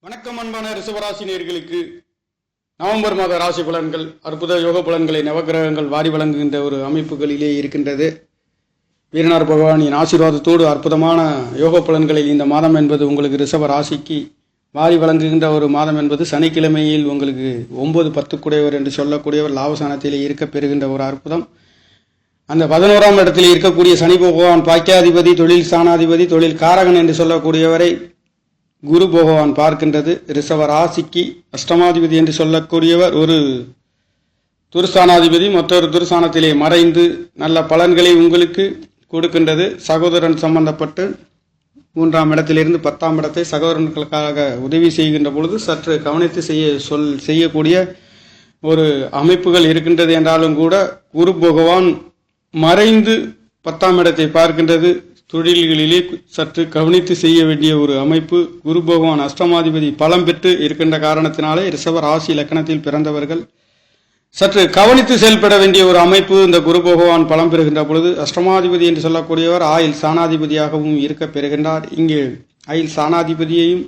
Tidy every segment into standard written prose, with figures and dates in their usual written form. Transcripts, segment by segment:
வணக்கம் அன்பான ரிஷபராசி நேயர்களுக்கு நவம்பர் மாத ராசி பலன்கள், அற்புத யோக பலன்களை நவகிரகங்கள் வாரி வழங்குகின்ற ஒரு அமைப்புகளிலே இருக்கின்றது. வீரனார் பகவானின் ஆசீர்வாதத்தோடு அற்புதமான யோக பலன்களில் இந்த மாதம் என்பது உங்களுக்கு ரிஷப ராசிக்கு வாரி வழங்குகின்ற ஒரு மாதம் என்பது சனிக்கிழமையில் உங்களுக்கு 9-10 குடையவர் என்று சொல்லக்கூடியவர் லாபசானத்திலே இருக்க பெறுகின்ற ஒரு அற்புதம். அந்த 11ஆம் இடத்தில் இருக்கக்கூடிய சனி பகவான் பாக்கியாதிபதி, தொழில் ஸ்தானாதிபதி, தொழில் காரகன் என்று சொல்லக்கூடியவரை குரு பகவான் பார்க்கின்றது. ரிஷப ராசிக்கு அஷ்டமாதிபதி என்று சொல்லக்கூடியவர் ஒரு துர்ஸ்தானாதிபதி மற்றொரு துர்ஸ்தானத்திலே மறைந்து நல்ல பலன்களை உங்களுக்கு கொடுக்கின்றது. சகோதரன் சம்பந்தப்பட்டு 3ஆம் இடத்திலிருந்து 10ஆம் இடத்தை சகோதரர்களுக்காக உதவி செய்கின்ற பொழுது சற்று கவனித்து செய்யக்கூடிய ஒரு அமைப்புகள் இருக்கின்றது. என்றாலும் கூட குரு பகவான் மறைந்து 10ஆம் இடத்தை பார்க்கின்றது. தொழில்களிலே சற்று கவனித்து செய்ய வேண்டிய ஒரு அமைப்பு. குரு பகவான் அஷ்டமாதிபதி பலம் பெற்று இருக்கின்ற காரணத்தினாலே ரிஷப ராசி லக்னத்தில் பிறந்தவர்கள் சற்று கவனித்து செயல்பட வேண்டிய ஒரு அமைப்பு. இந்த குரு பகவான் பலம் பெறுகின்ற பொழுது அஷ்டமாதிபதி என்று சொல்லக்கூடியவர் ஆயில் சாணாதிபதியாகவும் இருக்க பெறுகின்றார். இங்கே ஆயில் சாணாதிபதியையும்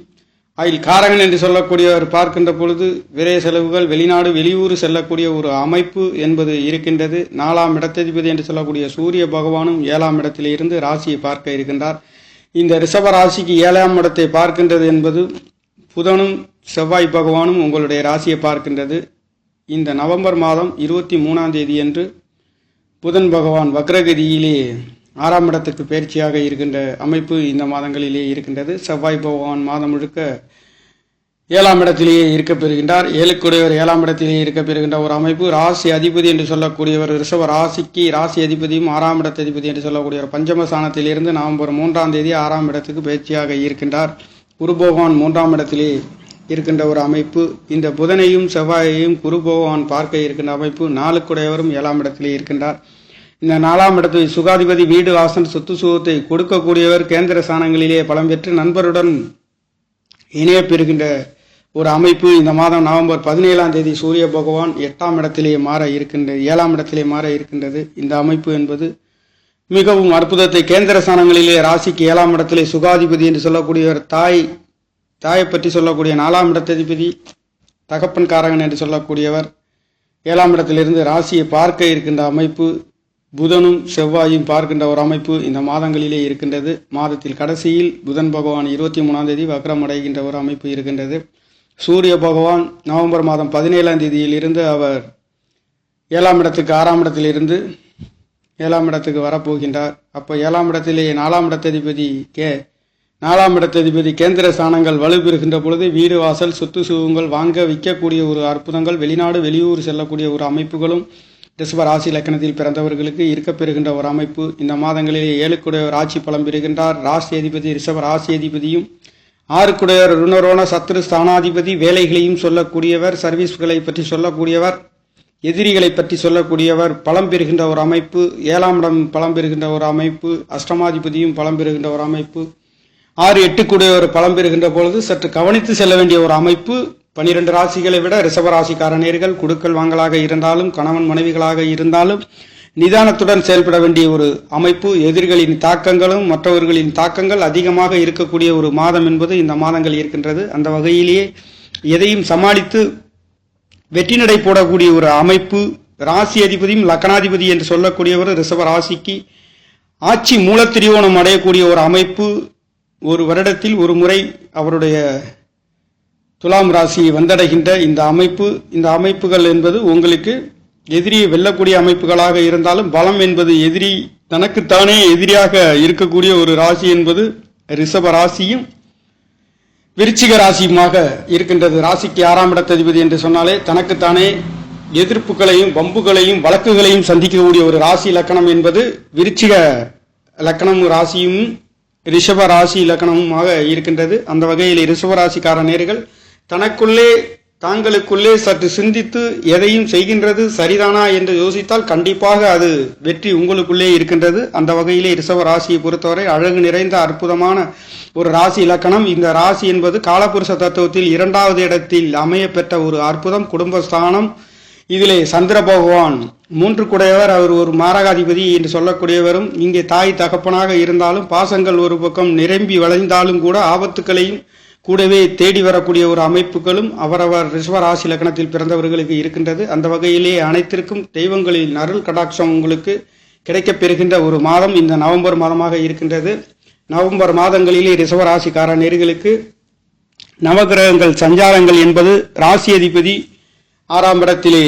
ஆயில் காரகன் என்று சொல்லக்கூடியவர் பார்க்கின்ற பொழுது விரைய செலவுகள், வெளிநாடு வெளியூர் செல்லக்கூடிய ஒரு அமைப்பு என்பது இருக்கின்றது. 4ஆம் இடத்ததிபதி என்று சொல்லக்கூடிய சூரிய பகவானும் 7ஆம் இடத்திலே இருந்து ராசியை பார்க்க இருக்கின்றார். இந்த ரிஷப ராசிக்கு 7ஆம் இடத்தை பார்க்கின்றது என்பது புதனும் செவ்வாய் பகவானும் உங்களுடைய ராசியை பார்க்கின்றது. இந்த நவம்பர் மாதம் 23ஆம் தேதி அன்று புதன் பகவான் வக்ரகதியிலே 6ஆம் இடத்துக்கு பயிற்சியாக இருக்கின்ற அமைப்பு இந்த மாதங்களிலே இருக்கின்றது. செவ்வாய் பகவான் மாதம் முழுக்க 7ஆம் இடத்திலேயே இருக்க பெறுகின்றார். 7க்குடையவர் 7ஆம் இடத்திலேயே இருக்க பெறுகின்ற ஒரு அமைப்பு. ராசி அதிபதி என்று சொல்லக்கூடியவர் ரிஷப ராசிக்கு ராசி அதிபதியும் 6ஆம் இடத்ததிபதி என்று சொல்லக்கூடியவர் பஞ்சமஸ்தானத்திலிருந்து நவம்பர் 3ஆம் தேதி 6ஆம் இடத்துக்கு பயிற்சியாக இருக்கின்றார். குரு பகவான் 3ஆம் இடத்திலே இருக்கின்ற ஒரு அமைப்பு. இந்த புதனையும் செவ்வாயையும் குரு பகவான் பார்க்க இருக்கின்ற அமைப்பு. 4க்குடையவரும் 7ஆம் இடத்திலே இருக்கின்றார். இந்த 4ஆம் இடத்தில் சுகாதிபதி வீடு வாசல் சொத்து சுகத்தை கொடுக்கக்கூடியவர் கேந்திர ஸ்தானங்களிலே பலம் பெற்று நண்பருடன் இணைய பெறுகின்ற ஒரு அமைப்பு. இந்த மாதம் நவம்பர் 17ஆம் தேதி சூரிய பகவான் 8ஆம் இடத்திலே மாற இருக்கின்றது, 7ஆம் இடத்திலே மாற இருக்கின்றது. இந்த அமைப்பு என்பது மிகவும் அற்புதத்தை. கேந்திர ஸ்தானங்களிலே ராசிக்கு 7ஆம் இடத்திலே சுகாதிபதி என்று சொல்லக்கூடியவர் தாயை பற்றி சொல்லக்கூடிய 4ஆம் இடத்ததிபதி தகப்பன் காரகன் என்று சொல்லக்கூடியவர் 7ஆம் இடத்திலிருந்து ராசியை பார்க்க இருக்கின்ற அமைப்பு. புதனும் செவ்வாயும் பார்க்கின்ற ஒரு அமைப்பு இந்த மாதங்களிலே இருக்கின்றது. மாதத்தில் கடைசியில் புதன் பகவான் 23ஆம் தேதி வக்ரம் அடைகின்ற ஒரு அமைப்பு இருக்கின்றது. சூரிய பகவான் நவம்பர் மாதம் 17ஆம் தேதியிலிருந்து அவர் 7ஆம் இடத்துக்கு 6ஆம் இடத்திலிருந்து 7ஆம் இடத்துக்கு வரப்போகின்றார். அப்போ 7ஆம் இடத்திலே 4ஆம் இடத்ததிபதி கேந்திர ஸ்தானங்கள் வலுப்பெறுகின்ற பொழுது வீடு வாசல் சொத்து சுகங்கள் வாங்க விற்கக்கூடிய ஒரு அற்புதங்கள், வெளிநாடு வெளியூர் செல்லக்கூடிய ஒரு அமைப்புகளும் ரிஷப ராசி லக்கணத்தில் பிறந்தவர்களுக்கு இருக்க பெறுகின்ற ஒரு அமைப்பு. இந்த மாதங்களிலே 7க்குடையவர் ஆட்சி பலம் பெறுகின்றார். ராசி அதிபதி ரிஷப ராசி அதிபதியும் 6க்குடையவர் ருணரோண சத்ரு ஸ்தானாதிபதி, வேலைகளையும் சொல்லக்கூடியவர், சர்வீஸ்களை பற்றி சொல்லக்கூடியவர், எதிரிகளை பற்றி சொல்லக்கூடியவர் பலம் பெறுகின்ற ஒரு அமைப்பு. 7ஆம் இடம் பலம் பெறுகின்ற ஒரு அமைப்பு. அஷ்டமாதிபதியும் பலம் பெறுகின்ற ஒரு அமைப்பு. 6-8க்குடையவர் பலம் பெறுகின்ற பொழுது சற்று கவனித்து செல்ல வேண்டிய ஒரு அமைப்பு. 12 ராசிகளை விட ரிஷபராசிக்காரநேர்கள் குடுக்கல் வாங்கலாக இருந்தாலும் கணவன் மனைவிகளாக இருந்தாலும் நிதானத்துடன் செயல்பட வேண்டிய ஒரு அமைப்பு. எதிரிகளின் தாக்கங்களும் மற்றவர்களின் தாக்கங்கள் அதிகமாக இருக்கக்கூடிய ஒரு மாதம் என்பது இந்த மாதங்கள் இருக்கின்றது. அந்த வகையிலேயே எதையும் சமாளித்து வெற்றி நடை போடக்கூடிய ஒரு அமைப்பு. ராசி அதிபதியும் லக்னாதிபதி என்று சொல்லக்கூடியவர் ரிஷப ராசிக்கு ஆட்சி மூலத்திரியோணம் அடையக்கூடிய ஒரு அமைப்பு. ஒரு வருடத்தில் ஒரு முறை அவருடைய துலாம் ராசியை வந்தடைகின்ற இந்த அமைப்புகள் என்பது உங்களுக்கு எதிரியை வெல்லக்கூடிய அமைப்புகளாக இருந்தாலும் பலம் என்பது எதிரி தனக்குத்தானே எதிரியாக இருக்கக்கூடிய ஒரு ராசி என்பது ரிஷப ராசியும் விருச்சிக ராசியுமாக இருக்கின்றது. ராசிக்கு 6ஆம் இடத்ததிபதி என்று சொன்னாலே தனக்குத்தானே எதிர்ப்புகளையும் வம்புகளையும் வழக்குகளையும் சந்திக்கக்கூடிய ஒரு ராசி லக்கணம் என்பது விருச்சிக லக்கணம் ராசியும் ரிஷப ராசி லக்கணமுமாக இருக்கின்றது. அந்த வகையில் ரிஷப ராசிக்காரநேர்கள் தாங்களுக்குள்ளே சற்று சிந்தித்து எதையும் செய்கின்றது சரிதானா என்று யோசித்தால் கண்டிப்பாக அது வெற்றி உங்களுக்குள்ளே இருக்கின்றது. அந்த வகையிலே ரிஷப ராசியை பொறுத்தவரை அழகு நிறைந்த அற்புதமான ஒரு ராசி இலக்கணம். இந்த ராசி என்பது காலபுருஷ தத்துவத்தில் 2வது இடத்தில் அமைய பெற்ற ஒரு அற்புதம், குடும்பஸ்தானம். இதிலே சந்திர பகவான் 3க்குடையவர், அவர் ஒரு மாரகாதிபதி என்று சொல்லக்கூடியவரும். இங்கே தாய் தகப்பனாக இருந்தாலும் பாசங்கள் ஒரு பக்கம் நிரம்பி வளைந்தாலும் கூட ஆபத்துக்களையும் கூடவே தேடி வரக்கூடிய ஒரு அமைப்புகளும் அவரவர் ரிஷப ராசி லக்னத்தில் பிறந்தவர்களுக்கு இருக்கின்றது. அந்த வகையிலே அனைத்திற்கும் தெய்வங்களின் அருள் கடாட்சம் உங்களுக்கு கிடைக்கப் பெறுகின்ற ஒரு மாதம் இந்த நவம்பர் மாதமாக இருக்கின்றது. நவம்பர் மாதங்களிலே ரிஷப ராசிக்கார நேர்களுக்கு நவகிரகங்கள் சஞ்சாரங்கள் என்பது ராசி அதிபதி 6ஆம் இடத்திலே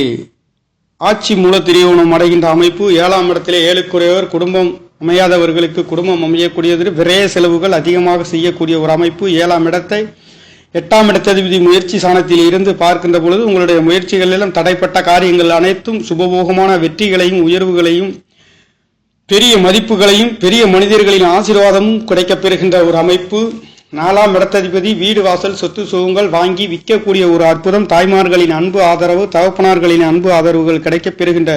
ஆட்சி மூல திரியோணம் அடைகின்ற அமைப்பு, 7ஆம் இடத்திலே ஏழுக்குறையோர் குடும்பம் அமையாதவர்களுக்கு குடும்பம் அமையக்கூடியது, விரய செலவுகள் அதிகமாக செய்யக்கூடிய ஒரு அமைப்பு. 7ஆம் இடத்தை 8ஆம் இடத்ததிபதி முயற்சி சாணத்தில் இருந்து பார்க்கின்ற பொழுது உங்களுடைய முயற்சிகளிலும் தடைப்பட்ட காரியங்கள் அனைத்தும் சுபபோகமான வெற்றிகளையும் உயர்வுகளையும் பெரிய மதிப்புகளையும் பெரிய மனிதர்களின் ஆசீர்வாதமும் கிடைக்கப் பெறுகின்ற ஒரு அமைப்பு. 4ஆம் இடத்ததிபதி வீடு வாசல் சொத்து சுகங்கள் வாங்கி விற்கக்கூடிய ஒரு அற்புதம், தாய்மார்களின் அன்பு ஆதரவு தகப்பனார்களின் அன்பு ஆதரவுகள் கிடைக்கப் பெறுகின்ற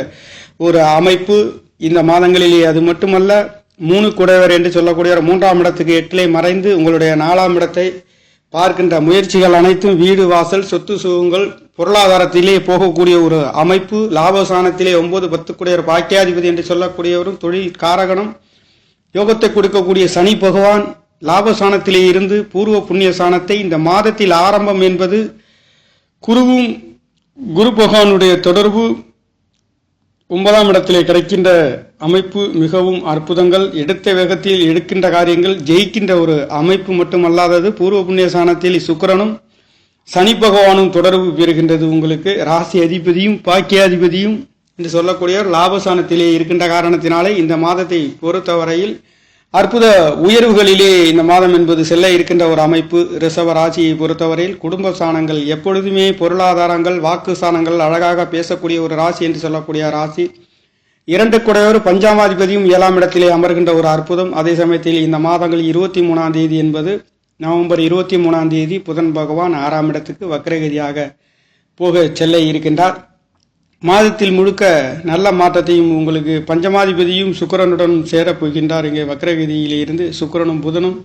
ஒரு அமைப்பு இந்த மாதங்களிலே. அது மட்டுமல்ல 3 குடைவர் என்று சொல்லக்கூடிய 3ஆம் இடத்துக்கு 8லே மறைந்து உங்களுடைய 4ஆம் இடத்தை பார்க்கின்ற முயற்சிகள் அனைத்தும் வீடு வாசல் சொத்து சுகங்கள் பொருளாதாரத்திலே போகக்கூடிய ஒரு அமைப்பு. லாபஸ்தானத்திலே 9 10 குடையர் பாக்கியாதிபதி என்று சொல்லக்கூடியவரும் தொழில் காரகணம் யோகத்தை கொடுக்கக்கூடிய சனி பகவான் லாபஸ்தானத்திலே இருந்து பூர்வ புண்ணிய ஸ்தானத்தை இந்த மாதத்தில் ஆரம்பம் என்பது குருவும் குரு பகவானுடைய தொடர்பு 9ஆம் இடத்திலே கிடைக்கின்ற அமைப்பு மிகவும் அற்புதங்கள். எடுத்த வேகத்தில் எடுக்கின்ற காரியங்கள் ஜெயிக்கின்ற ஒரு அமைப்பு மட்டுமல்லாதது, பூர்வ புண்ணிய ஸ்தானத்தில் சுக்கிரனும் சனி பகவானும் தொடர்பு பெறுகின்றது. உங்களுக்கு ராசி அதிபதியும் பாக்கியாதிபதியும் என்று சொல்லக்கூடிய லாபஸ்தானத்திலே இருக்கின்ற காரணத்தினாலே இந்த மாதத்தை பொறுத்தவரையில் அற்புத உயர்வுகளிலே இந்த மாதம் என்பது செல்ல இருக்கின்ற ஒரு அமைப்பு. ரிஷப ராசியை பொறுத்தவரையில் குடும்ப ஸ்தானங்கள் எப்பொழுதுமே பொருளாதாரங்கள் வாக்கு ஸ்தானங்கள் அழகாக பேசக்கூடிய ஒரு ராசி என்று சொல்லக்கூடிய ராசி. 2 குடையோர் பஞ்சாமாதிபதியும் 7ஆம் இடத்திலே அமர்கின்ற ஒரு அற்புதம். அதே சமயத்தில் இந்த மாதங்கள் 23ஆம் தேதி என்பது நவம்பர் 23ஆம் தேதி புதன் பகவான் 6ஆம் இடத்துக்கு வக்ரகதியாக போக செல்ல இருக்கின்றார். மாதத்தில் முழுக்க நல்ல மாற்றத்தையும் உங்களுக்கு பஞ்சமாதிபதியும் சுக்கிரனுடன் சேரப்போகின்றார். இங்கே வக்ரகதியில் இருந்து சுக்கிரனும் புதனும்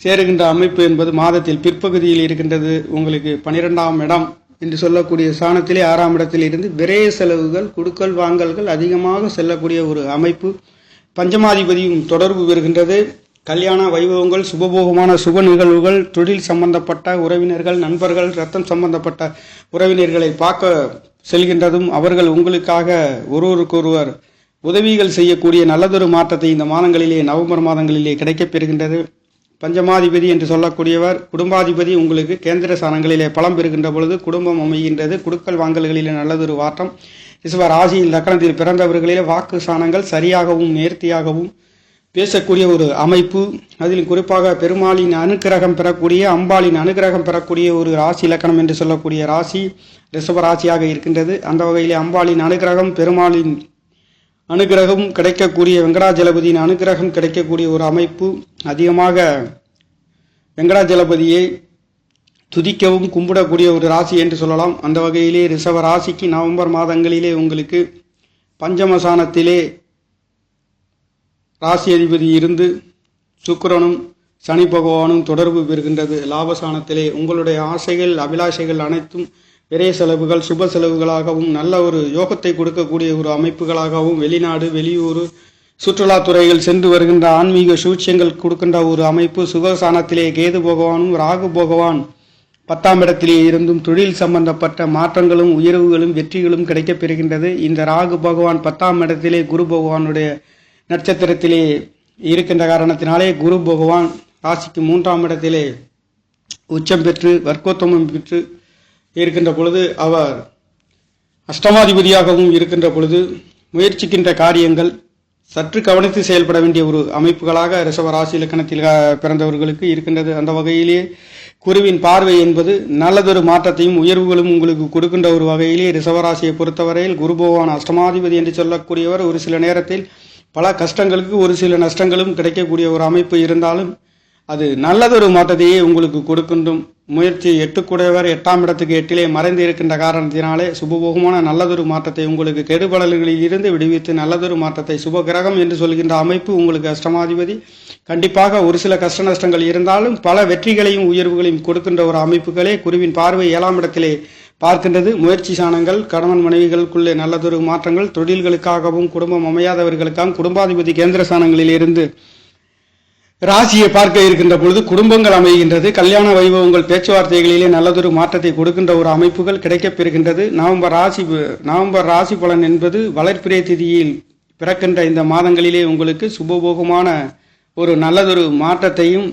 சேருகின்ற அமைப்பு என்பது மாதத்தில் பிற்பகுதியில் இருக்கின்றது. உங்களுக்கு 12ஆம் இடம் என்று சொல்லக்கூடிய ஸ்தானத்திலே 6ஆம் இடத்தில் இருந்து விரய செலவுகள் கொடுக்கல் வாங்கல்கள் அதிகமாக செல்லக்கூடிய ஒரு அமைப்பு. பஞ்சமாதிபதியும் தொடர்பு பெறுகின்றது. கல்யாண வைபவங்கள் சுபபோகமான சுப நிகழ்வுகள் தொழில் சம்பந்தப்பட்ட உறவினர்கள் நண்பர்கள் இரத்தம் சம்பந்தப்பட்ட உறவினர்களை பார்க்க செல்கின்றதும் அவர்கள் உங்களுக்காக ஒருவருக்கொருவர் உதவிகள் செய்யக்கூடிய நல்லதொரு மாற்றத்தை இந்த மாதங்களிலே நவம்பர் மாதங்களிலே கிடைக்கப் பெறுகின்றது. பஞ்சமாதிபதி என்று சொல்லக்கூடியவர் குடும்பாதிபதி உங்களுக்கு கேந்திர ஸ்தானங்களிலே பலம் பெறுகின்ற பொழுது குடும்பம் அமைகின்றது. குடுக்கல் வாங்கல்களிலே நல்லதொரு மாற்றம். ரிஷப ராசியில் லக்னத்தில் பிறந்தவர்களிலே வாக்கு ஸ்தானங்கள் சரியாகவும் நேர்த்தியாகவும் பேசக்கூடிய ஒரு அமைப்பு. அதில் குறிப்பாக பெருமாளின் அனுக்கிரகம் பெறக்கூடிய அம்பாளின் அனுக்கிரகம் பெறக்கூடிய ஒரு ராசி இலக்கணம் என்று சொல்லக்கூடிய ராசி ரிஷப ராசியாக இருக்கின்றது. அந்த வகையிலே அம்பாளின் அனுக்கிரகம் பெருமாளின் அனுக்கிரகம் கிடைக்கக்கூடிய வெங்கடாஜலபதியின் அனுக்கிரகம் கிடைக்கக்கூடிய ஒரு அமைப்பு. அதிகமாக வெங்கடாஜலபதியை துதிக்கவும் கும்பிடக்கூடிய ஒரு ராசி என்று சொல்லலாம். அந்த வகையிலே ரிஷப ராசிக்கு நவம்பர் மாதங்களிலே உங்களுக்கு பஞ்சமசானத்திலே ராசி அதிபதி இருந்து சுக்கிரனும் சனி பகவானும் தொடர்பு பெறுகின்றது. லாபஸ்தானத்திலே உங்களுடைய ஆசைகள் அபிலாஷைகள் அனைத்தும் விரைய செலவுகள் சுப செலவுகளாகவும் நல்ல ஒரு யோகத்தை கொடுக்கக்கூடிய ஒரு அமைப்புகளாகவும் வெளிநாடு வெளியூர் சுற்றுலாத்துறைகள் சென்று வருகின்ற ஆன்மீக சூழ்ச்சியங்கள் கொடுக்கின்ற ஒரு அமைப்பு. சுகஸ்தானத்திலே கேது பகவானும் ராகு பகவான் 10ஆம் இடத்திலே இருந்தும் தொழில் சம்பந்தப்பட்ட மாற்றங்களும் உயர்வுகளும் வெற்றிகளும் கிடைக்கப் பெறுகின்றது. இந்த ராகு பகவான் 10ஆம் இடத்திலே குரு பகவானுடைய நட்சத்திரத்திலே இருக்கின்ற காரணத்தினாலே குரு பகவான் ராசிக்கு 3ஆம் இடத்திலே உச்சம் பெற்று வர்க்கோத்தமம் பெற்று இருக்கின்ற பொழுது அவர் அஷ்டமாதிபதியாகவும் இருக்கின்ற பொழுது முயற்சிக்கின்ற காரியங்கள் சற்று கவனித்து செயல்பட வேண்டிய ஒரு அமைப்புகளாக ரிஷப ராசி இலக்கணத்தில் பிறந்தவர்களுக்கு இருக்கின்றது. அந்த வகையிலே குருவின் பார்வை என்பது நல்லதொரு மாற்றத்தையும் உயர்வுகளும் உங்களுக்கு கொடுக்கின்ற ஒரு வகையிலே ரிஷபராசியை பொறுத்தவரையில் குரு பகவான் அஷ்டமாதிபதி என்று சொல்லக்கூடியவர் ஒரு சில நேரத்தில் பல கஷ்டங்களுக்கு ஒரு சில நஷ்டங்களும் கிடைக்கக்கூடிய ஒரு அமைப்பு இருந்தாலும் அது நல்லதொரு மாற்றத்தையே உங்களுக்கு கொடுக்கின்றும். முயற்சி 8 கூடையவர் 8ஆம் இடத்துக்கு 8லே மறைந்து இருக்கின்ற காரணத்தினாலே சுபபோகமான நல்லதொரு மாற்றத்தை உங்களுக்கு கெடுபலன்களில் இருந்து விடுவித்து நல்லதொரு மாற்றத்தை சுப கிரகம் என்று சொல்கின்ற அமைப்பு உங்களுக்கு அஷ்டமாதிபதி. கண்டிப்பாக ஒரு சில கஷ்ட நஷ்டங்கள் இருந்தாலும் பல வெற்றிகளையும் உயர்வுகளையும் கொடுக்கின்ற ஒரு அமைப்புகளே குருவின் பார்வை 7ஆம் இடத்திலே பார்க்கின்றது. முயற்சி சாணங்கள் கணவன் மனைவிகளுக்குள்ளே நல்லதொரு மாற்றங்கள் தொழில்களுக்காகவும் குடும்பம் அமையாதவர்களுக்காகவும் குடும்பாதிபதி கேந்திர சாணங்களில் இருந்து ராசியை பார்க்க இருக்கின்ற பொழுது குடும்பங்கள் அமைகின்றது. கல்யாண வைபவங்கள் பேச்சுவார்த்தைகளிலே நல்லதொரு மாற்றத்தை கொடுக்கின்ற ஒரு அமைப்புகள் கிடைக்கப் பெறுகின்றது. நவம்பர் ராசி பலன் என்பது வளர்பிறை திதியில் பிறக்கின்ற இந்த மாதங்களிலே உங்களுக்கு சுபபோகமான ஒரு நல்லதொரு மாற்றத்தையும்,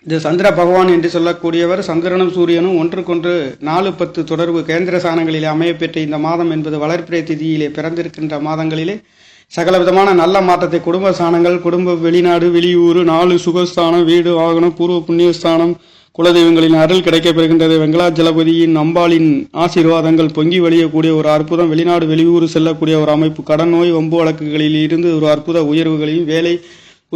இந்த சந்திர பகவான் என்று சொல்லக்கூடியவர் சந்திரனும் சூரியனும் ஒன்றுக்கொன்று 4-10 தொடர்பு கேந்திர சாணங்களிலே அமையப்பெற்ற இந்த மாதம் என்பது வளர்பிறை திதியிலே பிறந்திருக்கின்ற மாதங்களிலே சகலவிதமான நல்ல மாற்றத்தை குடும்ப ஸ்தானங்கள், குடும்ப வெளிநாடு வெளியூர் 4 சுகஸ்தானம், வீடு வாகனம், பூர்வ புண்ணியஸ்தானம், குலதெய்வங்களின் அருள் கிடைக்கப்பெறுகின்றது. வெங்கடாஜலபதியின் அம்பாளின் ஆசீர்வாதங்கள் பொங்கி வழியக்கூடிய ஒரு அற்புதம், வெளிநாடு வெளியூர் செல்லக்கூடிய ஒரு அமைப்பு, கடன் நோய் வம்பு வழக்குகளில் இருந்து ஒரு அற்புத உயர்வுகளையும், வேலை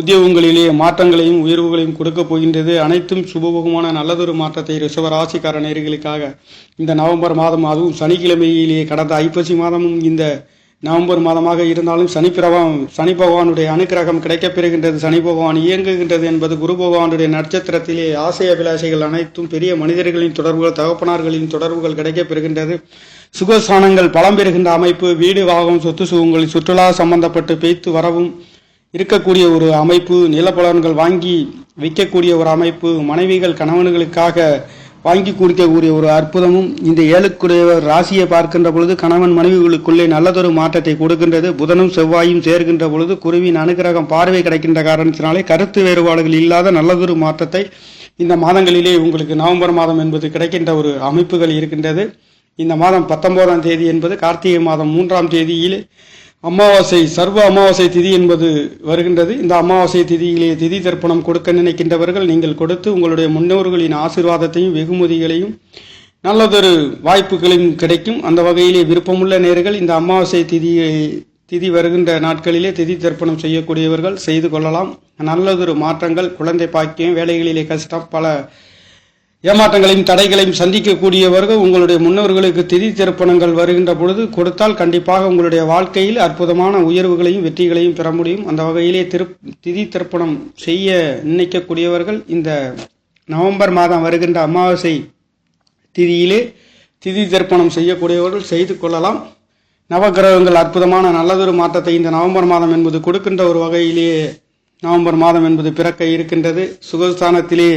உத்தியோகங்களிலே மாற்றங்களையும் உயர்வுகளையும் கொடுக்க போகின்றது. அனைத்தும் சுபபோகமான நல்லதொரு மாற்றத்தை ரிஷபராசிக்கார நேயர்களுக்காக இந்த நவம்பர் மாதம், அதுவும் சனிக்கிழமையிலேயே கடந்த ஐப்பசி மாதமும் இந்த நவம்பர் மாதமாக இருந்தாலும் சனி பகவானுடைய அனுக்கிரகம் கிடைக்கப்பெறுகின்றது. சனி பகவான் இயங்குகின்றது என்பது குரு பகவானுடைய நட்சத்திரத்திலே ஆசை அபிலாஷைகள் அனைத்தும் பெரிய மனிதர்களின் தொடர்புகள், தகப்பனார்களின் தொடர்புகள் கிடைக்கப்பெறுகின்றது. சுகஸ்தானங்கள் பலம் பெறுகின்ற அமைப்பு, வீடு வாகம் சொத்து சுகங்கள் சுற்றுலா சம்பந்தப்பட்டு பேய்த்து வரவும் இருக்கக்கூடிய ஒரு அமைப்பு, நிலப்பலன்கள் வாங்கி விற்கக்கூடிய ஒரு அமைப்பு, மனைவிகள் கணவன்களுக்காக வாங்கி கொடுக்கக்கூடிய ஒரு அற்புதமும் இந்த ஏழுக்குடையவர் ராசியை பார்க்கின்ற பொழுது கணவன் மனைவிகளுக்குள்ளே நல்லதொரு மாற்றத்தை கொடுக்கின்றது. புதனும் செவ்வாயும் சேர்கின்ற பொழுது குருவின் அனுகிரகம் பார்வை கிடைக்கின்ற காரணத்தினாலே கருத்து வேறுபாடுகள் இல்லாத நல்லதொரு மாற்றத்தை இந்த மாதங்களிலே உங்களுக்கு நவம்பர் மாதம் என்பது கிடைக்கின்ற ஒரு அமைப்புகள் இருக்கின்றது. இந்த மாதம் 19ஆம் தேதி என்பது கார்த்திகை மாதம் 3ஆம் தேதியிலே அமாவாசை, சர்வ அமாவாசை திதி என்பது வருகின்றது. இந்த அமாவாசை திதியிலே திதி தர்ப்பணம் கொடுக்க நினைக்கின்றவர்கள் நீங்கள் கொடுத்து உங்களுடைய முன்னோர்களின் ஆசீர்வாதத்தையும் வெகுமதிகளையும் நல்லதொரு வாய்ப்புகளையும் கிடைக்கும். அந்த வகையிலே விருப்பமுள்ள நேர்கள் இந்த அமாவாசை திதி வருகின்ற நாட்களிலே திதி தர்ப்பணம் செய்யக்கூடியவர்கள் செய்து கொள்ளலாம். நல்லதொரு மாற்றங்கள், குழந்தை பாக்கியம், வேலைகளிலே கஷ்டம், பல ஏமாற்றங்களையும் தடைகளையும் சந்திக்கக்கூடியவர்கள் உங்களுடைய முன்னோர்களுக்கு திதி திருப்பணங்கள் வருகின்ற பொழுது கொடுத்தால் கண்டிப்பாக உங்களுடைய வாழ்க்கையில் அற்புதமான உயர்வுகளையும் வெற்றிகளையும் பெற முடியும். அந்த வகையிலே திதி திருப்பணம் செய்ய நினைக்கக்கூடியவர்கள் இந்த நவம்பர் மாதம் வருகின்ற அமாவாசை திதியிலே திதி தர்ப்பணம் செய்யக்கூடியவர்கள் செய்து கொள்ளலாம். நவகிரகங்கள் அற்புதமான நல்லதொரு மாற்றத்தை இந்த நவம்பர் மாதம் என்பது கொடுக்கின்ற ஒரு வகையிலேயே நவம்பர் மாதம் என்பது பிறக்க இருக்கின்றது. சுகஸ்தானத்திலே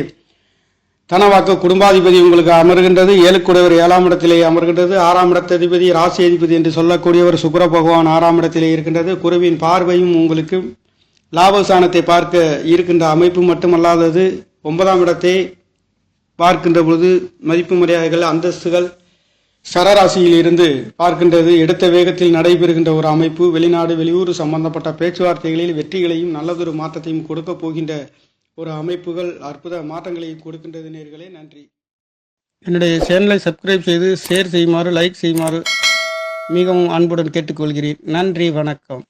தனவாக்கு குடும்பாதிபதி உங்களுக்கு அமர்கின்றது. ஏழுக்குடையவர் 7ஆம் இடத்திலே அமர்கின்றது. 6ஆம் இடத்ததிபதி ராசி அதிபதி என்று சொல்லக்கூடியவர் சுக்கிர பகவான் 6ஆம் இடத்திலே இருக்கின்றது. குருவின் பார்வையும் உங்களுக்கு லாபஸ்தானத்தை பார்க்க இருக்கின்ற அமைப்பு மட்டுமல்லாதது 9ஆம் இடத்தை பார்க்கின்ற பொழுது மதிப்பு மரியாதைகள், அந்தஸ்துகள் சரராசியில் இருந்து பார்க்கின்றது. எடுத்த வேகத்தில் நடைபெறுகின்ற ஒரு அமைப்பு, வெளிநாடு வெளியூர் சம்பந்தப்பட்ட பேச்சுவார்த்தைகளில் வெற்றிகளையும் நல்லதொரு மாற்றத்தையும் கொடுக்க போகின்ற ஒரு அமைப்புகள், அற்புத மாற்றங்களை கொடுக்கின்றது. நேயர்களே, நன்றி. என்னுடைய சேனலை சப்ஸ்கிரைப் செய்து ஷேர் செய்யுமாறு, லைக் செய்யுமாறு மிகவும் அன்புடன் கேட்டுக்கொள்கிறேன். நன்றி, வணக்கம்.